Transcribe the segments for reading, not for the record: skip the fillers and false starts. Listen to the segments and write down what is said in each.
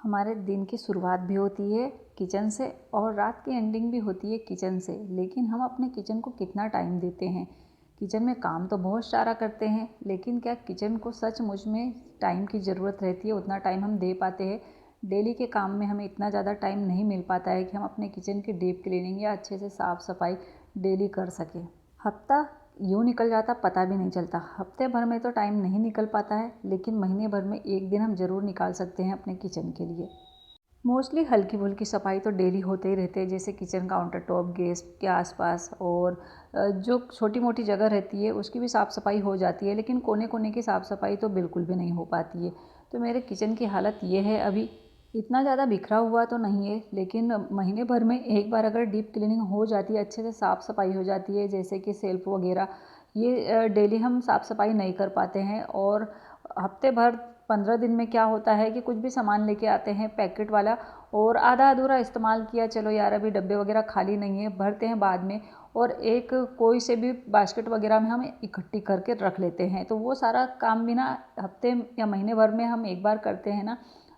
हमारे दिन की शुरुआत भी होती है किचन से और रात की एंडिंग भी होती है किचन से। लेकिन हम अपने किचन को कितना टाइम देते हैं? किचन में काम तो बहुत सारा करते हैं, लेकिन क्या किचन को सचमुच में टाइम की ज़रूरत रहती है? उतना टाइम हम दे पाते हैं? डेली के काम में हमें इतना ज़्यादा टाइम नहीं मिल पाता है कि हम अपने किचन की डीप क्लीनिंग या अच्छे से साफ़ सफाई डेली कर सकें। हफ्ता यूँ निकल जाता पता भी नहीं चलता। हफ्ते भर में तो टाइम नहीं निकल पाता है, लेकिन महीने भर में एक दिन हम ज़रूर निकाल सकते हैं अपने किचन के लिए। मोस्टली हल्की फुल्की सफाई तो डेली होते ही रहते हैं, जैसे किचन काउंटर टॉप, गैस के आसपास और जो छोटी मोटी जगह रहती है उसकी भी साफ़ सफाई हो जाती है, लेकिन कोने कोने की साफ़ सफाई तो बिल्कुल भी नहीं हो पाती है। तो मेरे किचन की हालत ये है अभी। इतना ज़्यादा बिखरा हुआ तो नहीं है, लेकिन महीने भर में एक बार अगर डीप क्लीनिंग हो जाती है, अच्छे से साफ़ सफाई हो जाती है, जैसे कि सेल्फ वगैरह, ये डेली हम साफ़ सफाई नहीं कर पाते हैं। और हफ्ते भर 15 दिन में क्या होता है कि कुछ भी सामान लेके आते हैं पैकेट वाला और आधा अधूरा इस्तेमाल किया, चलो यार अभी डब्बे वगैरह खाली नहीं है, भरते हैं बाद में, और एक कोई से भी बास्केट वगैरह में हम इकट्ठी करके रख लेते हैं। तो वो सारा काम भी ना हफ्ते या महीने भर में हम एक बार करते हैं ना,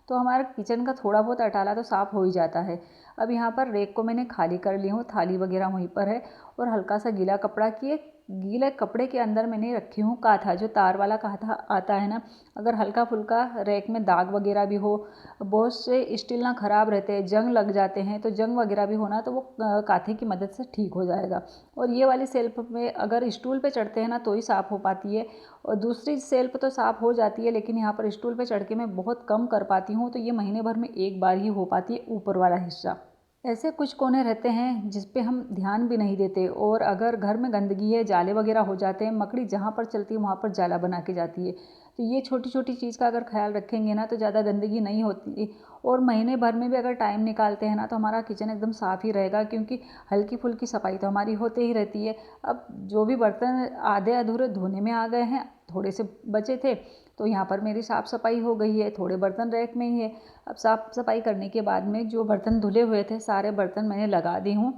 तो हमारा किचन का थोड़ा बहुत अटाला तो साफ़ हो ही जाता है। अब यहाँ पर रैक को मैंने खाली कर ली हूँ, थाली वगैरह वहीं पर है, और हल्का सा गीला कपड़ा किए, गीले कपड़े के अंदर मैंने रखी हूँ काथा, जो तार वाला काथा आता है ना। अगर हल्का फुल्का रैक में दाग वगैरह भी हो, बहुत से स्टील ना ख़राब रहते हैं, जंग लग जाते हैं, तो जंग वगैरह भी होना तो वो काथे की मदद से ठीक हो जाएगा। और ये वाली सेल्फ में अगर स्टूल पे चढ़ते हैं ना तो ही साफ़ हो पाती है, और दूसरी सेल्फ तो साफ़ हो जाती है, लेकिन यहाँ पर स्टूल पे चढ़ के मैं बहुत कम कर पाती हूँ, तो ये महीने भर में एक बार ही हो पाती है ऊपर वाला हिस्सा। ऐसे कुछ कोने रहते हैं जिस पे हम ध्यान भी नहीं देते, और अगर घर में गंदगी है, जाले वगैरह हो जाते हैं, मकड़ी जहाँ पर चलती है वहाँ पर जाला बना के जाती है। तो ये छोटी छोटी चीज़ का अगर ख्याल रखेंगे ना तो ज़्यादा गंदगी नहीं होती, और महीने भर में भी अगर टाइम निकालते हैं ना तो हमारा किचन एकदम साफ़ ही रहेगा, क्योंकि हल्की फुल्की सफाई तो हमारी होते ही रहती है। अब जो भी बर्तन आधे अधूरे धोने में आ गए हैं, थोड़े से बचे थे, तो यहाँ पर मेरी साफ़ सफाई हो गई है, थोड़े बर्तन रैक में ही है। अब साफ़ सफाई करने के बाद में जो बर्तन धुले हुए थे सारे बर्तन मैंने लगा दी हूँ।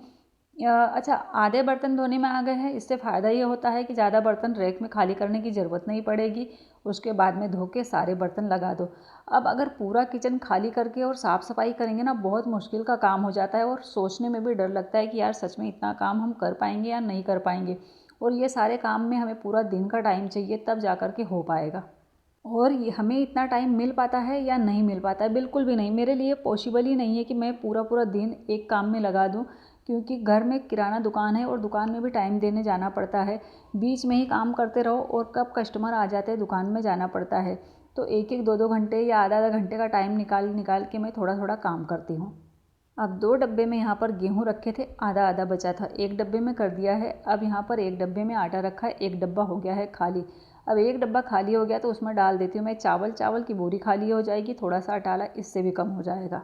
अच्छा, आधे बर्तन धोने में आ गए हैं, इससे फ़ायदा ये होता है कि ज़्यादा बर्तन रैक में खाली करने की ज़रूरत नहीं पड़ेगी, उसके बाद में धो के सारे बर्तन लगा दो। अब अगर पूरा किचन खाली करके और साफ़ सफाई करेंगे ना, बहुत मुश्किल का काम हो जाता है, और सोचने में भी डर लगता है कि यार सच में इतना काम हम कर पाएंगे या नहीं कर पाएंगे, और ये सारे काम में हमें पूरा दिन का टाइम चाहिए, तब जा कर के हो पाएगा। और ये हमें इतना टाइम मिल पाता है या नहीं मिल पाता है? बिल्कुल भी नहीं। मेरे लिए पॉसिबल ही नहीं है कि मैं पूरा पूरा दिन एक काम में लगा दूँ, क्योंकि घर में किराना दुकान है और दुकान में भी टाइम देने जाना पड़ता है। बीच में ही काम करते रहो और कब कस्टमर आ जाते हैं दुकान में जाना पड़ता है। तो एक एक दो दो घंटे या आधा आधा घंटे का टाइम निकाल निकाल के मैं थोड़ा थोड़ा काम करती हूँ। अब 2 डब्बे में यहाँ पर गेहूँ रखे थे, आधा आधा बचा था, एक डब्बे में कर दिया है। अब यहाँ पर एक डब्बे में आटा रखा है, एक डब्बा हो गया है खाली। अब एक डब्बा खाली हो गया तो उसमें डाल देती हूँ मैं चावल, चावल की बोरी खाली हो जाएगी, थोड़ा सा अटाला इससे भी कम हो जाएगा।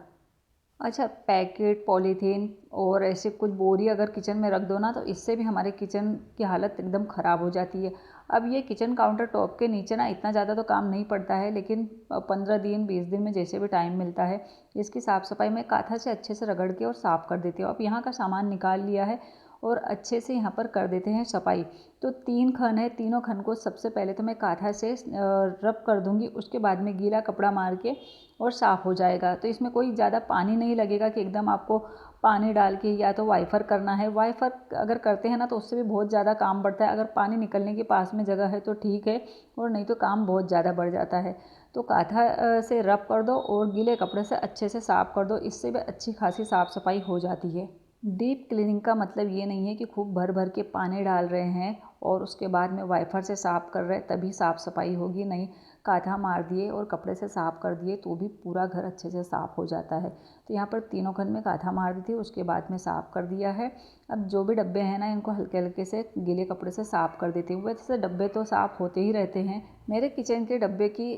अच्छा, पैकेट, पॉलीथीन और ऐसे कुछ बोरी अगर किचन में रख दो ना, तो इससे भी हमारे किचन की हालत एकदम ख़राब हो जाती है। अब ये किचन काउंटर टॉप के नीचे ना इतना ज़्यादा तो काम नहीं पड़ता है, लेकिन 15 दिन 20 दिन में जैसे भी टाइम मिलता है, इसकी साफ़ सफाई मैं काथा से अच्छे से रगड़ के और साफ़ कर देती हूँ। अब यहाँ का सामान निकाल लिया है और अच्छे से यहाँ पर कर देते हैं सफाई। तो 3 खन है, तीनों खन को सबसे पहले तो मैं काथा से रब कर दूँगी, उसके बाद में गीला कपड़ा मार के और साफ़ हो जाएगा। तो इसमें कोई ज़्यादा पानी नहीं लगेगा कि एकदम आपको पानी डाल के या तो वाइफर करना है। वाइफर अगर करते हैं ना तो उससे भी बहुत ज़्यादा काम बढ़ता है। अगर पानी निकलने के पास में जगह है तो ठीक है, और नहीं तो काम बहुत ज़्यादा बढ़ जाता है। तो काथा से रब कर दो और गीले कपड़े से अच्छे से साफ़ कर दो, इससे भी अच्छी खासी साफ़ सफाई हो जाती है। डीप क्लीनिंग का मतलब ये नहीं है कि खूब भर भर के पानी डाल रहे हैं और उसके बाद में वाइफर से साफ़ कर रहे हैं तभी साफ़ सफाई होगी, नहीं। काथा मार दिए और कपड़े से साफ़ कर दिए तो भी पूरा घर अच्छे से साफ़ हो जाता है। तो यहाँ पर तीनों खन में काथा मार दी थी, उसके बाद में साफ़ कर दिया है। अब जो भी डब्बे हैं ना, इनको हल्के हल्के से गीले कपड़े से साफ़ कर देती हूँ। वैसे डब्बे तो साफ़ होते ही रहते हैं। मेरे किचन के डब्बे की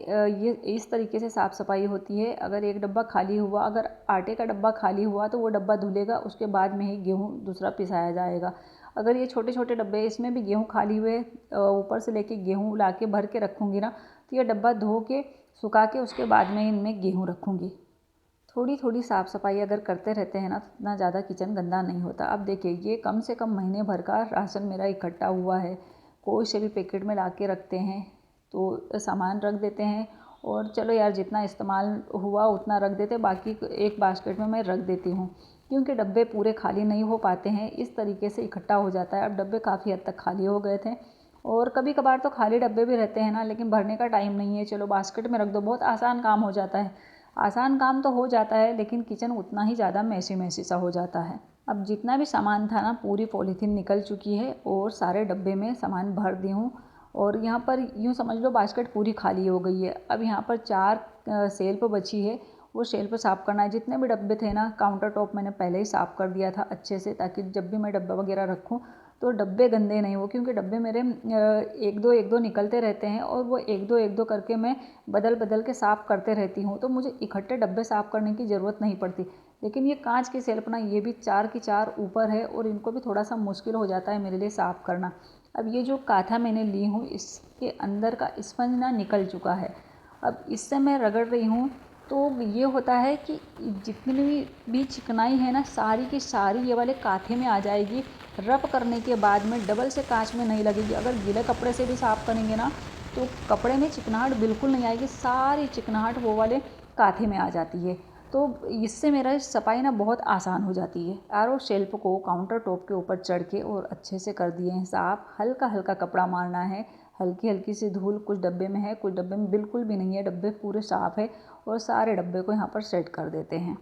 ये इस तरीके से साफ़ सफाई होती है। अगर एक डब्बा खाली हुआ, अगर आटे का डब्बा खाली हुआ तो वो डब्बा धुलेगा, उसके बाद में ही गेहूँ दूसरा पिसाया जाएगा। अगर ये छोटे छोटे डब्बे, इसमें भी गेहूँ खाली हुए, ऊपर से लेके गेहूँ ला के भर के रखूँगी ना, तो ये डब्बा धो के सुखा के उसके बाद में इनमें गेहूँ रखूँगी। थोड़ी थोड़ी साफ़ सफाई अगर करते रहते हैं ना तो इतना ज़्यादा किचन गंदा नहीं होता। अब देखिए, ये कम से कम महीने भर का राशन मेरा इकट्ठा हुआ है। कोई से भी पैकेट में ला के रखते हैं तो सामान रख देते हैं, और चलो यार जितना इस्तेमाल हुआ उतना रख देते, बाकी एक बास्केट में मैं रख देती हूँ, क्योंकि डब्बे पूरे खाली नहीं हो पाते हैं। इस तरीके से इकट्ठा हो जाता है। अब डब्बे काफ़ी हद तक खाली हो गए थे, और कभी कभार तो खाली डब्बे भी रहते हैं ना, लेकिन भरने का टाइम नहीं है, चलो बास्केट में रख दो, बहुत आसान काम हो जाता है। आसान काम तो हो जाता है, लेकिन किचन उतना ही ज़्यादा मैसी मैसी सा हो जाता है। अब जितना भी सामान था ना, पूरी पॉलीथीन निकल चुकी है और सारे डब्बे में सामान भर दी हूँ। और यहाँ पर यूँ समझ लो बास्केट पूरी खाली हो गई है। अब यहाँ पर 4 शेल्फ बची है, वो शेल्फ साफ़ करना है। जितने भी डब्बे थे ना, काउंटर टॉप मैंने पहले ही साफ़ कर दिया था अच्छे से, ताकि जब भी मैं डब्बा वगैरह रखूँ तो डब्बे गंदे नहीं हो, क्योंकि डब्बे मेरे एक दो निकलते रहते हैं, और वो एक दो करके मैं बदल बदल के साफ़ करते रहती हूँ, तो मुझे इकट्ठे डब्बे साफ़ करने की ज़रूरत नहीं पड़ती। लेकिन ये कांच की शेल्फ ना, ये भी 4 की 4 ऊपर है, और इनको भी थोड़ा सा मुश्किल हो जाता है मेरे लिए साफ़ करना। अब ये जो काथा मैंने ली हूँ, इसके अंदर का स्पंज ना निकल चुका है। अब इससे मैं रगड़ रही हूँ, तो ये होता है कि जितनी भी चिकनाई है ना, सारी की सारी ये वाले काथे में आ जाएगी। रब करने के बाद में डबल से कांच में नहीं लगेगी। अगर गीले कपड़े से भी साफ़ करेंगे ना, तो कपड़े में चिकनाहट बिल्कुल नहीं आएगी, सारी चिकनाहट वो वाले काथे में आ जाती है। तो इससे मेरा सफाई ना बहुत आसान हो जाती है। चारों शेल्फ को काउंटर टॉप के ऊपर चढ़ के और अच्छे से कर दिए हैं साफ़। हल्का हल्का कपड़ा मारना है, हल्की हल्की सी धूल कुछ डब्बे में है, कुछ डब्बे में बिल्कुल भी नहीं है, डब्बे पूरे साफ़ है। और सारे डब्बे को यहाँ पर सेट कर देते हैं।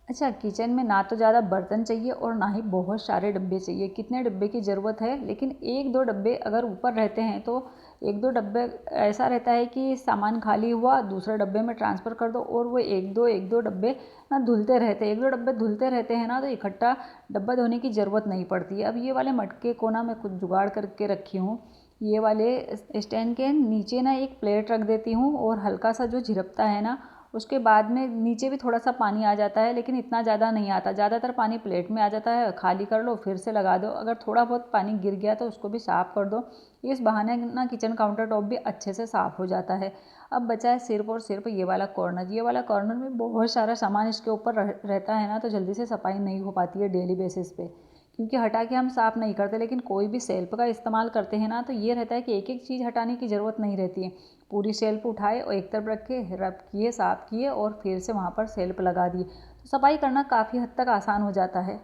अच्छा, किचन में ना तो ज़्यादा बर्तन चाहिए और ना ही बहुत सारे डब्बे चाहिए। कितने डब्बे की ज़रूरत है, लेकिन 1-2 डब्बे अगर ऊपर रहते हैं तो 1-2 डब्बे ऐसा रहता है कि सामान खाली हुआ, दूसरे डब्बे में ट्रांसफ़र कर दो, और वो 1-2 डब्बे ना धुलते रहते हैं। 1-2 डब्बे धुलते रहते हैं ना, तो इकट्ठा डब्बा धोने की ज़रूरत नहीं पड़ती है। अब ये वाले मटके को ना मैं कुछ जुगाड़ करके रखी हूँ। ये वाले स्टैंड के नीचे ना एक प्लेट रख देती हूँ, और हल्का सा जो झिरकता है ना, उसके बाद में नीचे भी थोड़ा सा पानी आ जाता है, लेकिन इतना ज़्यादा नहीं आता। ज़्यादातर पानी प्लेट में आ जाता है, खाली कर लो फिर से लगा दो। अगर थोड़ा बहुत पानी गिर गया तो उसको भी साफ़ कर दो। इस बहाने ना किचन काउंटर टॉप भी अच्छे से साफ़ हो जाता है। अब बचा है सिर्फ और सिर्फ ये वाला कॉर्नर। ये वाला कॉर्नर में बहुत सारा सामान इसके ऊपर रहता है ना, तो जल्दी से सफाई नहीं हो पाती है डेली बेसिस पे, क्योंकि हटा के हम साफ़ नहीं करते। लेकिन कोई भी शेल्फ का इस्तेमाल करते हैं ना, तो ये रहता है कि एक एक चीज़ हटाने की ज़रूरत नहीं रहती है। पूरी शेल्फ उठाए और एक तरफ रखे, रब किए, साफ़ किए, और फिर से वहाँ पर शेल्फ लगा दिए, तो सफाई करना काफ़ी हद तक आसान हो जाता है।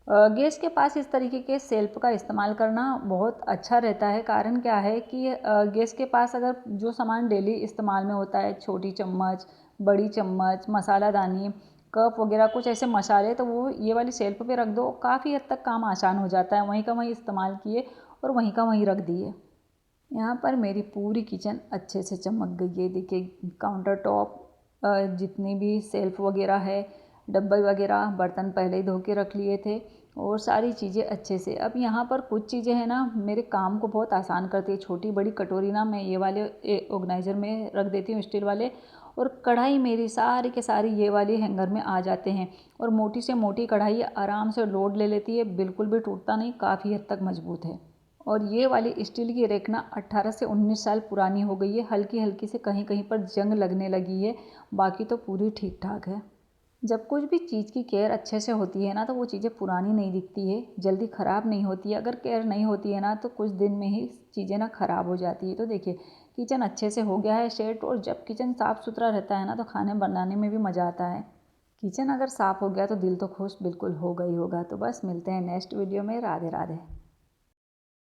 गैस के पास इस तरीके के शेल्फ का इस्तेमाल करना बहुत अच्छा रहता है। कारण क्या है कि गैस के पास अगर जो सामान डेली इस्तेमाल में होता है, छोटी चम्मच, बड़ी चम्मच, मसालादानी, कप वगैरह, कुछ ऐसे मसाले, तो वो ये वाली शेल्फ पे रख दो, काफ़ी हद तक काम आसान हो जाता है। वहीं का वहीं इस्तेमाल किए और वहीं का वहीं रख दिए। यहाँ पर मेरी पूरी किचन अच्छे से चमक गई है। देखिए काउंटर टॉप, जितनी भी शेल्फ वगैरह है, डब्बे वगैरह, बर्तन पहले ही धो के रख लिए थे, और सारी चीज़ें अच्छे से। अब यहाँ पर कुछ चीज़ें हैं ना, मेरे काम को बहुत आसान करती है। छोटी बड़ी कटोरी ना मैं ये वाले ऑर्गेनाइज़र में रख देती हूँ, स्टील वाले। और कढ़ाई मेरी सारी के सारी ये वाली हैंगर में आ जाते हैं, और मोटी से मोटी कढ़ाई आराम से लोड ले लेती है, बिल्कुल भी टूटता नहीं, काफ़ी हद तक मजबूत है। और ये वाली स्टील की रेक ना 18 से 19 साल पुरानी हो गई है। हल्की हल्की से कहीं कहीं पर जंग लगने लगी है, बाकी तो पूरी ठीक ठाक है। जब कुछ भी चीज़ की केयर अच्छे से होती है ना, तो वो चीज़ें पुरानी नहीं दिखती है, जल्दी ख़राब नहीं होती है। अगर केयर नहीं होती है ना, तो कुछ दिन में ही चीज़ें ना ख़राब हो जाती है। तो देखिए किचन अच्छे से हो गया है सेट, और जब किचन साफ़ सुथरा रहता है ना, तो खाने बनाने में भी मज़ा आता है। किचन अगर साफ़ हो गया तो दिल तो खुश बिल्कुल हो गई होगा। तो बस मिलते हैं नेक्स्ट वीडियो में। राधे राधे।